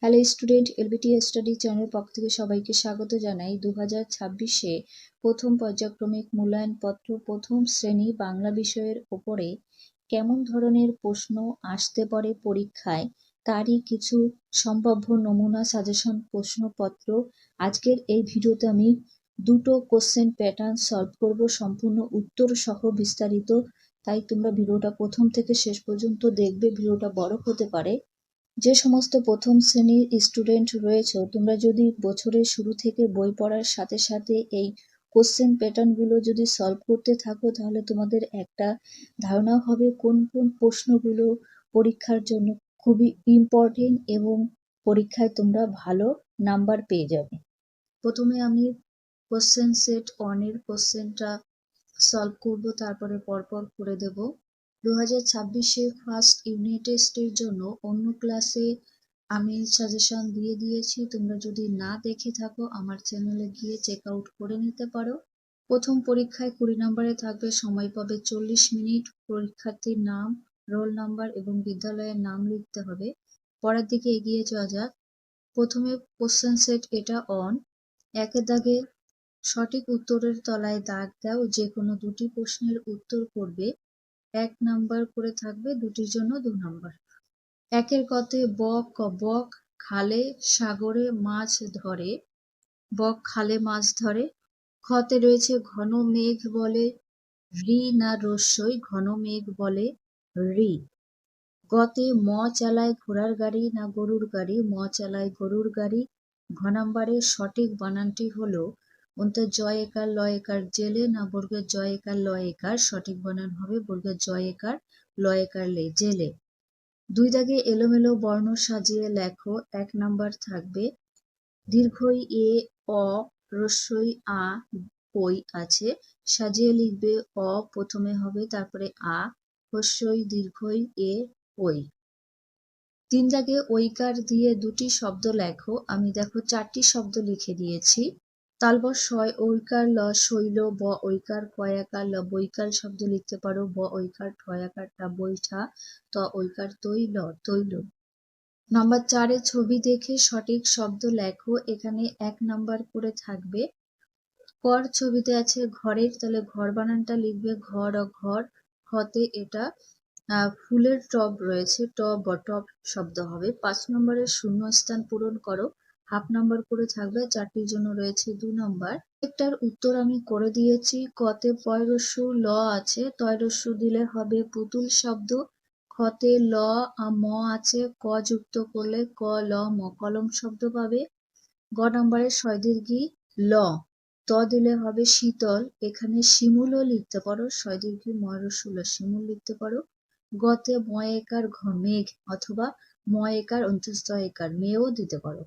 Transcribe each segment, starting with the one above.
Hello student, LBT study চ্যানেলের পক্ষ থেকে সবাইকে স্বাগত জানাই। 2026-এ প্রথম পর্যায়ক্রমিক মূল্যায়নপত্র প্রথম শ্রেণী বাংলা বিষয়ের ওপরে কেমন ধরনের প্রশ্ন আসতে পারে পরীক্ষায়, তারই কিছু সম্ভাব্য নমুনা সাজেশন প্রশ্নপত্র। আজকের এই ভিডিওতে আমি দুটো কোশ্চেন প্যাটার্ন সলভ করব, সম্পূর্ণ উত্তর সহ বিস্তারিত। তাই তোমরা ভিডিওটা প্রথম থেকে শেষ পর্যন্ত দেখবে। ভিডিওটা বড় হতে পারে। যে সমস্ত প্রথম শ্রেণীর স্টুডেন্ট রয়েছে, তোমরা যদি বছরের শুরু থেকে বই পড়ার সাথে সাথে এই কোশ্চেন প্যাটার্নগুলো যদি সলভ করতে থাকো, তাহলে তোমাদের একটা ধারণা হবে কোন কোন প্রশ্নগুলো পরীক্ষার জন্য খুবই ইম্পর্টেন্ট এবং পরীক্ষায় তোমরা ভালো নাম্বার পেয়ে যাবে। প্রথমে আমি কোশ্চেন সেট 1 এর কোশ্চেনটা সলভ করব, তারপরে পরপর করে দেব। 2026-এ ফার্স্ট ইউনিট টেস্টের জন্য অন্য ক্লাসে আমি সাজেশন দিয়ে দিয়েছি। তোমরা যদি না দেখে থাকো আমার চ্যানেলে গিয়ে চেক আউট করে নিতে পারো। প্রথম পরীক্ষায় 20 নম্বরে থাকবে, সময় পাবে 40 মিনিট। পরীক্ষার্থীর নাম, রোল নাম্বার এবং বিদ্যালয়ের নাম লিখতে হবে। পরের দিকে এগিয়ে যাওয়া যাক। প্রথমে কোশ্চেন সেট এটা অন। একের দাগে সঠিক উত্তরের তলায় দাগ দাও, যে কোনো দুটি প্রশ্নের উত্তর করবে। 1 নাম্বার করে থাকবে, দুটির জন্য 2 নাম্বার। একের কতে বক খালে সাগরে মাছ ধরে। বক খালে মাছ ধরে। খতে রয়েছে ঘন মেঘ বলে রি না রস্যই, ঘন মেঘ বলে রি। গতে ম চালায় ঘোড়ার গাড়ি না গরুর গাড়ি, ম চালায় গরুর গাড়ি। ঘ নাম্বারের সঠিক বানানটি হলো জয় একার ল একার জেলে না বর্গের জয় একার ল একার, সঠিক বানান হবে বর্গের জয় একার ল একার লে, জেলে। 2 দাগে এলোমেলো বর্ণ সাজিয়ে লেখো। 1 নাম্বার থাকবে। দীর্ঘই এ অ রস্যই আ ওই আছে, সাজিয়ে লিখবে অ প্রথমে হবে, তারপরে আ, হস্যই দীর্ঘই এ ওই। 3 দাগে ঐকার দিয়ে দুটি শব্দ লেখো। আমি দেখো 4টি শব্দ লিখে দিয়েছি। তালবশ শয় ঐকার ল শৈল, ব ঐকার কয়াকার ল বৈকাল শব্দ লিখতে পারো। ব ঐকার ঠয়াকার টা বৈঠা, ত ঐকার তৈল তৈল। নাম্বার 4-এ ছবি দেখে সঠিক শব্দ লেখো। এখানে 1 নাম্বার করে থাকবে। কর ছবিতে আছে ঘরের, তাহলে ঘর বানানটা লিখবে ঘর ও ঘর। হতে এটা ফুলের টব রয়েছে, টব শব্দ হবে। 5 নম্বরের শূন্যস্থান পূরণ করো। হাফ নাম্বার করে থাকবে, 4টির জন্য রয়েছে 2 নাম্বার। একটার উত্তর আমি করে দিয়েছি। কতে পয়রস্যু ল আছে, তয়রস্যু দিলে হবে পুতুল শব্দ। খতে ল ম আছে, ক যুক্ত করলে ক ল ম কলম শব্দ পাবে। গ নাম্বারের সয়দীর্ঘী ল, ত দিলে হবে শীতল, এখানে শিমুলও লিখতে পারো, সয়দীর্ঘী ময়রস্যু শিমুল লিখতে পারো। গতে ময়কার মেঘ অথবা ময়কার অন্তস্থ একার মেয়েও দিতে পারো।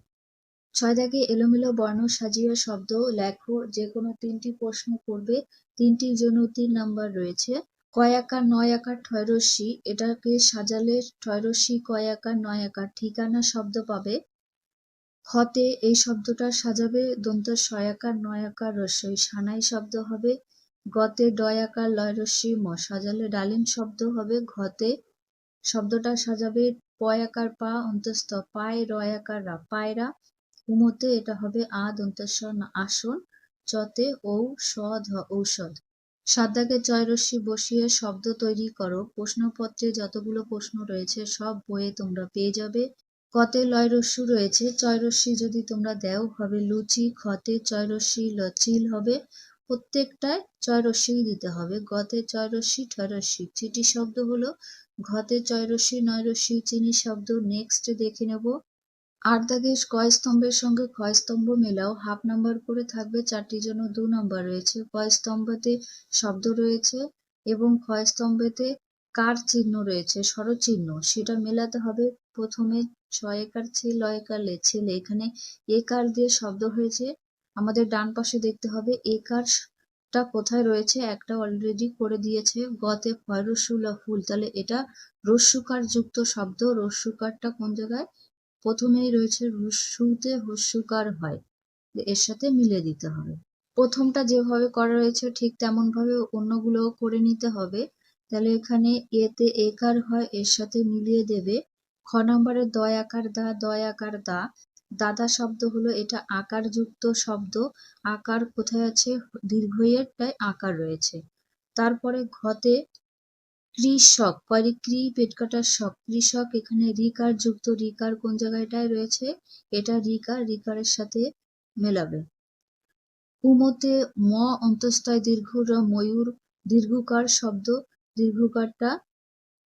6 দাগে এলোমেলো বর্ণ সাজিয়ে শব্দ লেখো। যে কোনো 3টি প্রশ্ন করবে, 3টির জন্য 3 নাম্বার রয়েছে। কয়াকার নয় আকার ঠয়রস্যি, এটাকে সাজালে ঠয়রস্যি কয়াকার নয় আকার ঠিকানা শব্দ পাবে। খতে এই শব্দটা সাজাবে দন্ত সয়াকার নয়াকার রস্যই সানাই শব্দ হবে। গতে ডয়াকার লয় রস্যি ম সাজালে ডালিম শব্দ হবে। ঘতে শব্দটা সাজাবে পয়াকার পা অন্তস্থ পায় রয়াকার রা পায়রা। উমতে এটা হবে আ দন্তস্ব আসন। চতে ঔ স ধ ঔষধ। 7 দাগে চয়রস্যি বসিয়ে শব্দ তৈরি করো। প্রশ্নপত্রে যতগুলো প্রশ্ন রয়েছে সব বইয়ে তোমরা পেয়ে যাবে। কতে লয় রস্যু রয়েছে, চয়রস্যি যদি তোমরা দেও হবে লুচি। খতে চয়রস্যি চিল হবে, প্রত্যেকটায় চয়রস্যিই দিতে হবে। গতে চয়রস্যি ঠয়রস্যি চিটি শব্দ হলো। ঘতে চয়রস্যি নয়রস্যি চিনি শব্দ। নেক্সট দেখে নেব। 8 দাগে কয় স্তম্ভের সঙ্গে ক্ষয় স্তম্ভ মেলাও। হাফ নাম্বার করে থাকবে, 4টির জন্য 2 নাম্বার রয়েছে। কয় স্তম্ভতে শব্দ রয়েছে এবং ক্ষয় স্তম্ভেতে কার চিহ্ন রয়েছে, স্বরচিহ্ন, সেটা মেলাতে হবে। প্রথমে ছয়কার ছে লয়কার লে ছেলে, এখানে একার দিয়ে শব্দ হয়েছে। আমাদের ডান পাশে দেখতে হবে একারটা কোথায় রয়েছে, একটা অলরেডি করে দিয়েছে। গতে ফয়রস্যু ল ফুল, তাহলে এটা রস্যুকার যুক্ত শব্দ। রস্যুকারটা কোন জায়গায়, প্রথমেই রয়েছে রস্যুতে হস্যুকার হয়, এর সাথে মিলে দিতে হবে। প্রথমটা যেভাবে করা রয়েছে ঠিক তেমন ভাবে অন্যগুলোও করে নিতে হবে। তাহলে এখানে এতে একার হয়, এর সাথে মিলিয়ে দেবে। খ নম্বরে দয় আকার দা, দাদা শব্দ হলো এটা আকারযুক্ত শব্দ। আকার কোথায় আছে? দীর্ঘইয়েরটায় আকার রয়েছে। তারপরে ঘতে কৃষক, পরে কৃ পেট কাটার শক, কৃষক, এখানে রিকার যুক্ত, রিকার কোন জায়গাটায় রয়েছে? এটা রিকার, রিকারের সাথে মেলাবে। উমতে ম অন্তস্থায় দীর্ঘ র, ময়ূর দীর্ঘকার শব্দ, দীর্ঘকারটা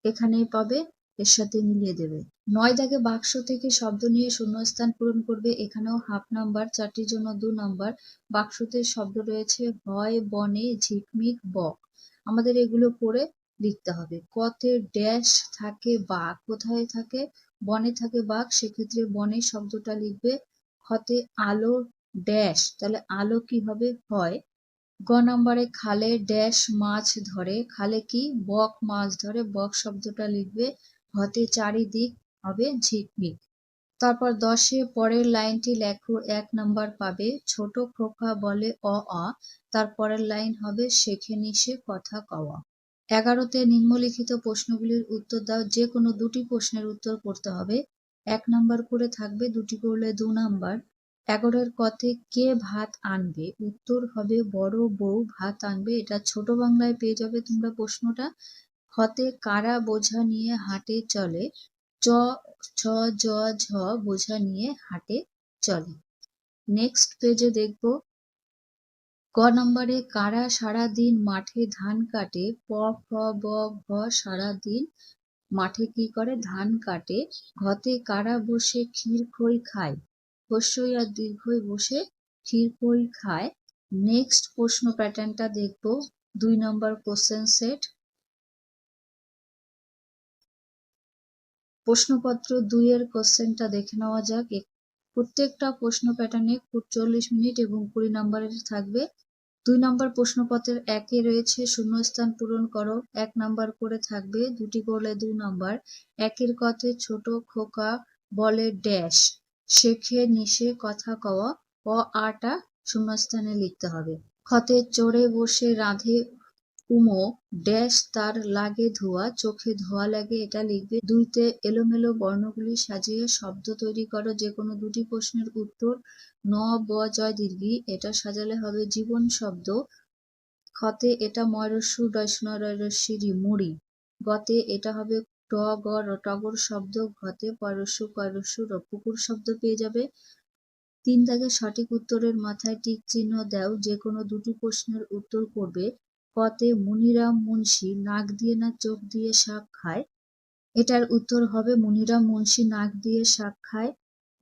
এখানে পাবে, এর সাথে মিলিয়ে দেবে। ৯ দাগে বাক্স থেকে শব্দ নিয়ে শূন্যস্থান পূরণ করবে। এখানেও হাফ নাম্বার, ৪টির জন্য ২ নাম্বার। বাক্সতে শব্দ রয়েছে হয়, বনে, ঝিকমিক, বক। আমাদের এগুলো পড়ে লিখতে হবে। কতে ড্যাশ থাকে বাঘ, কোথায় থাকে? বনে থাকে বাঘ, সেক্ষেত্রে বনে শব্দটা লিখবে। খতে আলো ড্যাশ, তাহলে আলো কি হবে? হয়। গ নম্বরে খালে ড্যাশ মাছ ধরে, খালে কি? বক মাছ ধরে, বক শব্দটা লিখবে। হতে চারিদিক হবে ঝিকমিক। তারপর ১০-এ পরের লাইনটি লেখো, ১ নাম্বার পাবে। ছোট খোকা বলে অ আ, তার পরের লাইন হবে শেখে নিশে কথা কওয়া। ১১-তে নিম্নলিখিত প্রশ্নগুলির উত্তর দাও। যে কোনো ২টি প্রশ্নের উত্তর করতে হবে। ১ নাম্বার করে থাকবে, ২টি করলে ২ নাম্বার। ১১-এর কতে কে ভাত আনবে? উত্তর হবে বড় বউ ভাত আনবে। এটা ছোট বাংলায় পেয়ে যাবে তোমরা প্রশ্নটা। খতে কারা বোঝা নিয়ে হাটে চলে? চ ছ জ ঝ বোঝা নিয়ে হাটে চলে। নেক্সট পেজে দেখব, ক নম্বরে কারা সারা দিন মাঠে ধান কাটে? প ফ ব ভ সারা দিন মাঠে কি করে? ধান কাটে। ঘতে কারা বসে ক্ষীর খই খায়? হস্যই আর দীর্ঘই বসে ক্ষীর খই খায়। নেক্সট প্রশ্ন প্যাটার্নটা দেখব, ২ নম্বর কোশ্চেন সেট। প্রশ্নপত্র ২ এর কোশ্চেনটা দেখে নেওয়া যাক। প্রত্যেকটা প্রশ্ন প্যাটার্নে ৪০ মিনিট এবং ২০ নম্বরের থাকবে। ২ নম্বর প্রশ্নপত্রের ১-এ রয়েছে শূন্যস্থান পূরণ করো, ১ নাম্বার করে থাকবে, ২টি করলে ২ নাম্বার। ১-এর কথে ছোট খোকা বলে ড্যাশ, শেখে নিশে কথা কওয়া, অ আটা শূন্যস্থানে লিখতে হবে। খতে চড়ে বসে রাঁধে উমো ড্যাশ তার লাগে ধোয়া, চোখে ধোয়া লাগে, এটা লিখবে। ২-তে এলোমেলো বর্ণগুলি সাজিয়ে শব্দ তৈরি করো। যে কোনো ২টি প্রশ্নের উত্তর। ন ব জয় দীর্ঘি, এটা সাজালে হবে জীবন শব্দ। খতে এটা ময়রস্যু ডয়স্ন রয়রস্যি রি মুড়ি। গতে এটা হবে ট গ টগর শব্দ। ঘতে পয়রস্যু কয়রস্যু র পুকুর শব্দ পেয়ে যাবে। ৩ দাগে সঠিক উত্তরের মাথায় টিক চিহ্ন দাও। যে কোনো ২টি প্রশ্নের উত্তর করবে। কতে মুনিরাম মুন্সি নাক দিয়ে না চোখ দিয়ে শাক খায়? এটার উত্তর হবে মুনিরাম মুন্সি নাক দিয়ে শাক খায়।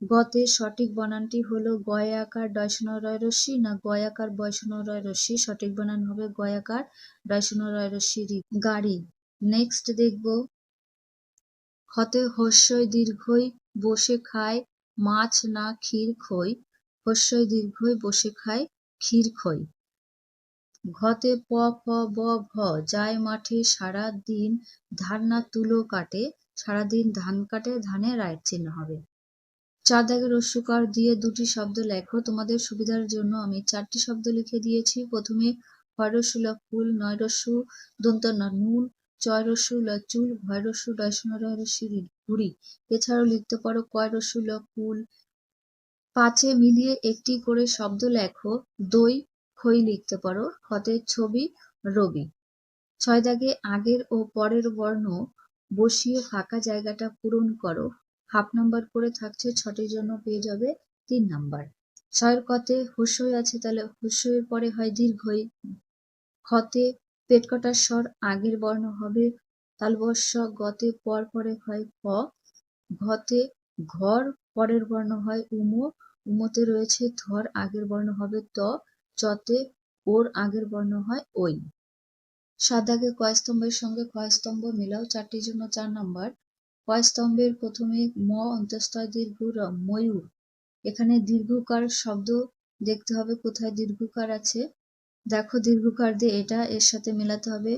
গতে সঠিক বানানটি হলো গয় আকার ডয়স্ন রয় রস্যি না গয় আকার বয়স্ন রয় রস্যি? সঠিক বানান হবে গয় আকার ডয়স্ন রয় রস্যি রি, গাড়ি। নেক্সট দেখব, খতে হস্যই দীর্ঘই বসে খায় মাছ না ক্ষীর খই? হস্যই দীর্ঘই বসে খায় ক্ষীর খই। ঘতে প ফ ব ভ যায় মাঠে সারা দিন ধান না তুলো কাটে, সারাদিন ধান কাটে, ধানে রায়ের চিহ্ন হবে। ৪ দাগে রস্যকার দিয়ে ২টি শব্দ লেখো। তোমাদের সুবিধার জন্য আমি ৪টি শব্দ লিখে দিয়েছি। প্রথমে হরস্যু ল ফুল, নয়রস্যু দন্ত ন নুন, চয়রস্যু ল চুল, ভয়রস্যু ডয়স্ন রয়রস্যি রি ঘুড়ি। এছাড়াও লিখতে পারো কয়রস্যু ল কুল। ৫-এ মিলিয়ে একটি করে শব্দ লেখো। দই খই লিখতে পারো। খতে ছবি রবি। ৬ দাগে আগের ও পরের বর্ণ বসিয়ে ফাঁকা জায়গাটা পূরণ করো। হাফ নাম্বার করে থাকছে, ৬টির জন্য পেয়ে যাবে ৩ নাম্বার। ৬-এর কতে হস্যই আছে, তাহলে হস্যের পরে হয় দীর্ঘই। খতে পেট কাটার স্বর আগের বর্ণ হবে তালবস্য। গতে পর পরে হয় ক। ঘতে ঘর পরের বর্ণ হয় উমো, উমোতে রয়েছে ধর আগের বর্ণ হবে ত। চতে ওর আগের বর্ণ হয় ওই। ৭ দাগে ক স্তম্ভের সঙ্গে খ স্তম্ভ মেলাও, ৪টির জন্য ৪ নাম্বার। ক স্তম্ভের প্রথমে ম অন্তঃস্থ দীর্ঘ র, ময়ূর। এখানে দীর্ঘকার শব্দ দেখতে হবে, কোথায় দীর্ঘকার আছে দেখো, দীর্ঘকার দিয়ে এটা এর সাথে মেলাতে হবে।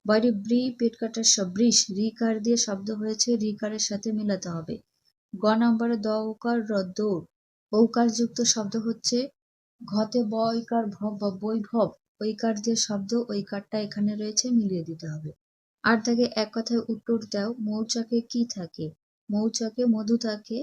বাইরে ব্রি পেট কাটার শব্দ বৃষ, রিকার দিয়ে শব্দ হয়েছে, রিকারের সাথে মেলাতে হবে। গ নম্বরে দ ওকার র দৌড়, ঔকার যুক্ত শব্দ হচ্ছে। ঘতে ব ঐকার ভব বা বৈভব, ঐকার দিয়ে শব্দ, ঐকারটা এখানে রয়েছে, মিলিয়ে দিতে হবে। ৮ দাগে এক কথায় উত্তর দাও, মৌচাকে কি থাকে? মৌচাকে মধু থাকে।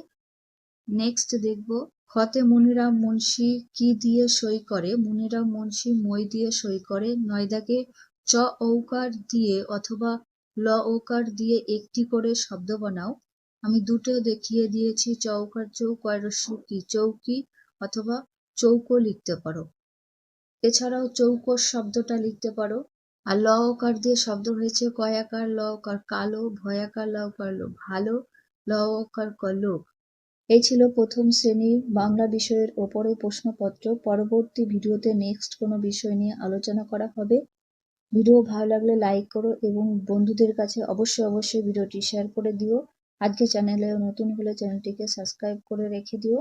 নেক্সট দেখব খতে মুনিরাম মুন্সি কি দিয়ে সই করে? মুনিরাম মুন্সি মই দিয়ে সই করে। ৯ দাগে চ ঔকার দিয়ে অথবা ল ওকার দিয়ে একটি করে শব্দ বানাও। আমি দুটো দেখিয়ে দিয়েছি, চৌকার চৌক কি চৌকি অথবা চৌকো লিখতে পারো। এছাড়াও চৌকোর শব্দটা লিখতে পারো। আর ল ওকার দিয়ে শব্দ হয়েছে কয়াকার ল ওকার কালো, ভয়াকার ল ওকার ভালো, ল ওকার লোক। এই ছিল প্রথম শ্রেণীর বাংলা বিষয়ের ওপরে প্রশ্নপত্র। পরবর্তী ভিডিওতে নেক্সট কোনো বিষয় নিয়ে আলোচনা করা হবে। ভিডিও ভালো লাগলে লাইক করো এবং বন্ধুদের কাছে অবশ্যই ভিডিওটি শেয়ার করে দিও। আজকে চ্যানেলে নতুন হলে চ্যানেলটিকে সাবস্ক্রাইব করে রেখে দিও।